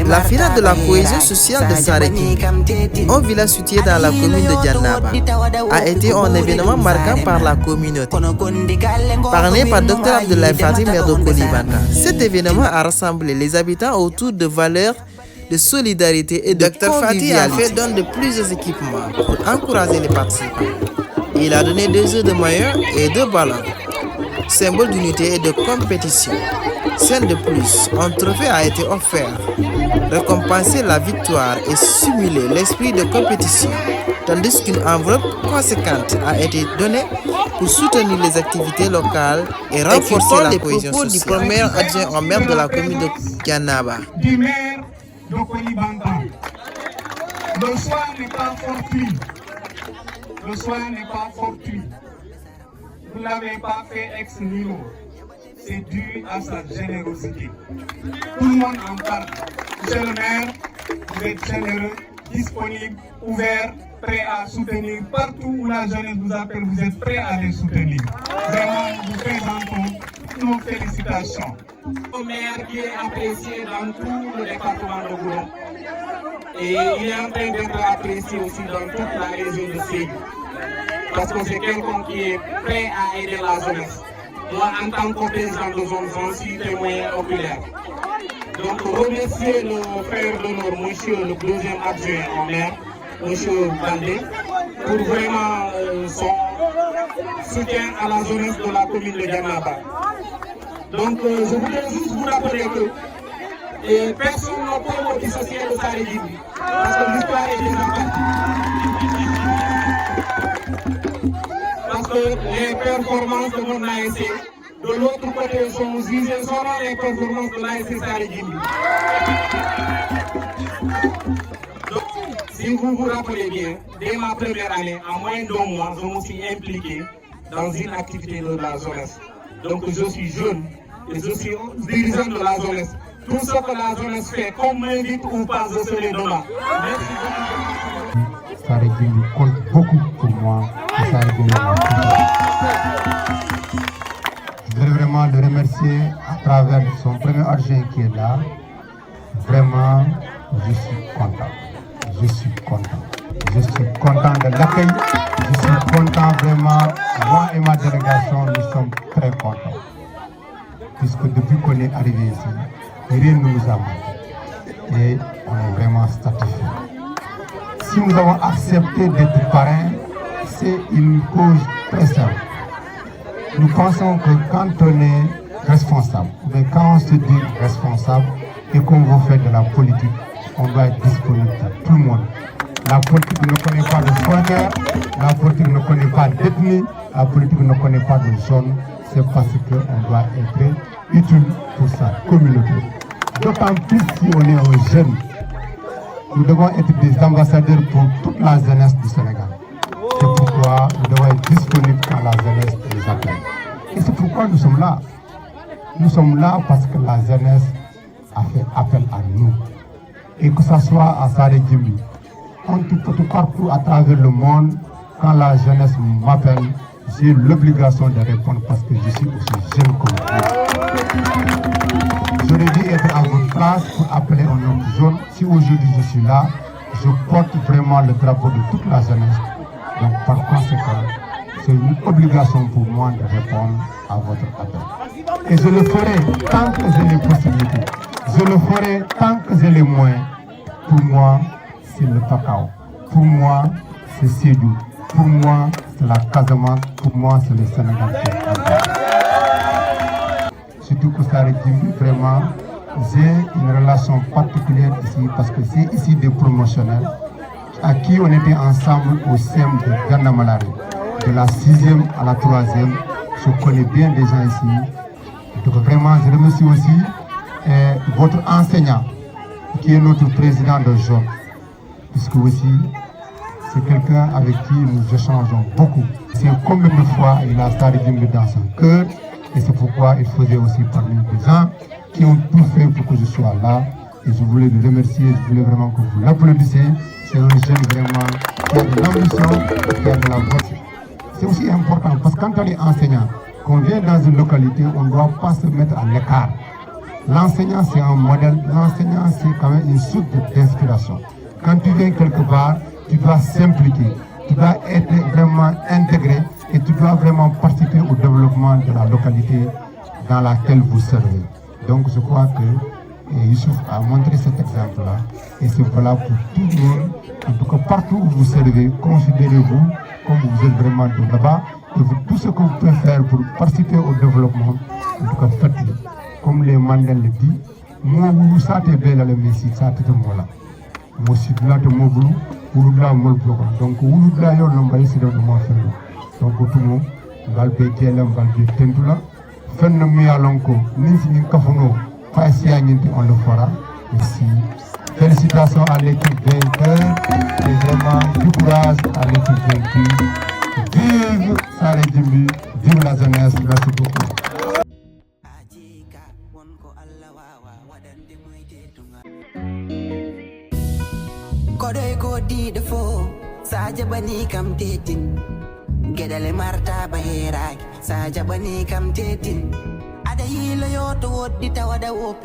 La finale de la cohésion sociale de Sareki, un village situé dans la commune de Djannaba, a été un événement marquant par la communauté. Parrainé par Dr Abdoulaye Fati, maire de Kolibanda, cet événement a rassemblé les habitants autour de valeurs de solidarité et de convivialité. Dr Fati a fait don de plusieurs équipements pour encourager les participants. Il a donné 2 œufs de maillot et 2 ballons, symbole d'unité et de compétition. Celle de plus, un trophée a été offert, récompenser la victoire et stimuler l'esprit de compétition, tandis qu'une enveloppe conséquente a été donnée pour soutenir les activités locales et renforcer la cohésion sociale. Du premier adjoint au maire de la commune de Djannaba. Du maire de Kolibanda. Le soir n'est pas fortuit. Le soir n'est pas fortuit. Vous ne l'avez pas fait ex nihilo. C'est dû à sa générosité. Tout le monde en parle. Monsieur le maire, vous êtes généreux, disponible, ouvert, prêt à soutenir. Partout où la jeunesse vous appelle, vous êtes prêt à les soutenir. Vraiment, nous vous présentons nos félicitations. Le maire qui est apprécié dans tout le département de Goudomp. Et il est en train d'être apprécié aussi dans toute la région de Sédhiou. Parce que c'est quelqu'un qui est prêt à aider la jeunesse. Moi, en tant que président de zone, je suis témoin oculaire. Donc, remercier le frère d'honneur, monsieur le deuxième adjoint au maire, monsieur Bandé, pour vraiment son soutien à la jeunesse de la commune de Djannaba. Donc, je voulais juste vous rappeler que personne n'a pas le dissocié de Sareki, parce que l'histoire est déjà parce que les performances de mon ASC, de l'autre côté, sont jugées selon les performances de l'ASC Sareki. Donc, si vous vous rappelez bien, dès ma première année, en moins d'1 mois, je me suis impliqué dans une activité de la jeunesse. Donc, je suis jeune et je suis dirigeant de la jeunesse. Tout ce que la jeunesse fait, qu'on m'invite ou pas, je serai demain. Merci beaucoup. Sareki compte beaucoup pour moi. Je voudrais vraiment le remercier à travers son premier adjoint qui est là. Vraiment, je suis content. Je suis content. Je suis content de l'accueil. Je suis content vraiment. Moi et ma délégation, nous sommes très contents. Puisque depuis qu'on est arrivé ici, rien ne nous a manqué. Et on est vraiment satisfait. Si nous avons accepté d'être parrains, c'est une cause très simple. Nous pensons que quand on est responsable, mais quand on se dit responsable et qu'on veut faire de la politique, on doit être disponible à tout le monde. La politique ne connaît pas de frontières, la politique ne connaît pas d'ethnie, la politique ne connaît pas de zone. C'est parce qu'on doit être utile pour sa communauté. D'autant plus si on est un jeune. Nous devons être des ambassadeurs pour toute la jeunesse du Sénégal. C'est pourquoi nous devons être disponibles quand la jeunesse nous appelle. Et c'est pourquoi nous sommes là. Nous sommes là parce que la jeunesse a fait appel à nous. Et que ce soit à Sareki, un tout partout à travers le monde, quand la jeunesse m'appelle, j'ai l'obligation de répondre parce que je suis aussi jeune comme vous. J'aurais dû être à votre place pour appeler un homme jaune. Si aujourd'hui je suis là, je porte vraiment le drapeau de toute la jeunesse. Donc par conséquent, c'est une obligation pour moi de répondre à votre appel. Et je le ferai tant que j'ai les possibilités. Je le ferai tant que j'ai les moyens. Pour moi, c'est le Takao. Pour moi, c'est Sédhiou. Pour moi, c'est la Casamance. Pour moi, c'est le Sénégal. Surtout que Sareki, vraiment, j'ai une relation particulière ici parce que c'est ici des promotionnels à qui on était ensemble au sein de Ghana Malari, de la 6e à la 3e. Je connais bien des gens ici. Donc vraiment, je remercie aussi votre enseignant qui est notre président de zone, puisque aussi c'est quelqu'un avec qui nous échangeons beaucoup. C'est combien de fois il a Sareki dans son cœur. Et c'est pourquoi il faisait aussi parmi des gens qui ont tout fait pour que je sois là. Et je voulais le remercier, je voulais vraiment que vous l'applaudissiez. C'est un jeune vraiment qui a de l'ambition, qui a de la voix. C'est aussi important parce que quand on est enseignant, qu'on vient dans une localité, on ne doit pas se mettre à l'écart. L'enseignant, c'est un modèle. L'enseignant, c'est quand même une source d'inspiration. Quand tu viens quelque part, tu dois s'impliquer. Tu dois être vraiment intégré et tu dois vraiment participer au développement de la localité dans laquelle vous servez. Donc je crois que Youssouf a montré cet exemple-là et c'est valable pour tout le monde. En tout cas, partout où vous servez, considérez-vous comme vous êtes vraiment de là-bas et tout ce que vous pouvez faire pour participer au développement, en tout cas faites-le. Comme les Mandel le dit, moi vous savez bien le Messie, ça te là. Moi si là te mobile, vous là mol bloqué. Donc vous là yo l'embaye c'est de moi faire. Donc tout le monde, va le péter là, va le tentu là. Fenn mi alonko, ni si ni kafuno, pas si on le fera. Ici. Félicitations à l'équipe vainqueur et vraiment du courage à l'équipe vaincue. Vive Sare Djimbi, vive la jeunesse, merci beaucoup. Kodoy ko di defo sa jabani kam tetin gedale marta bahiraki sa jabani kam tetin ada hilo yoto wodi tawada wopi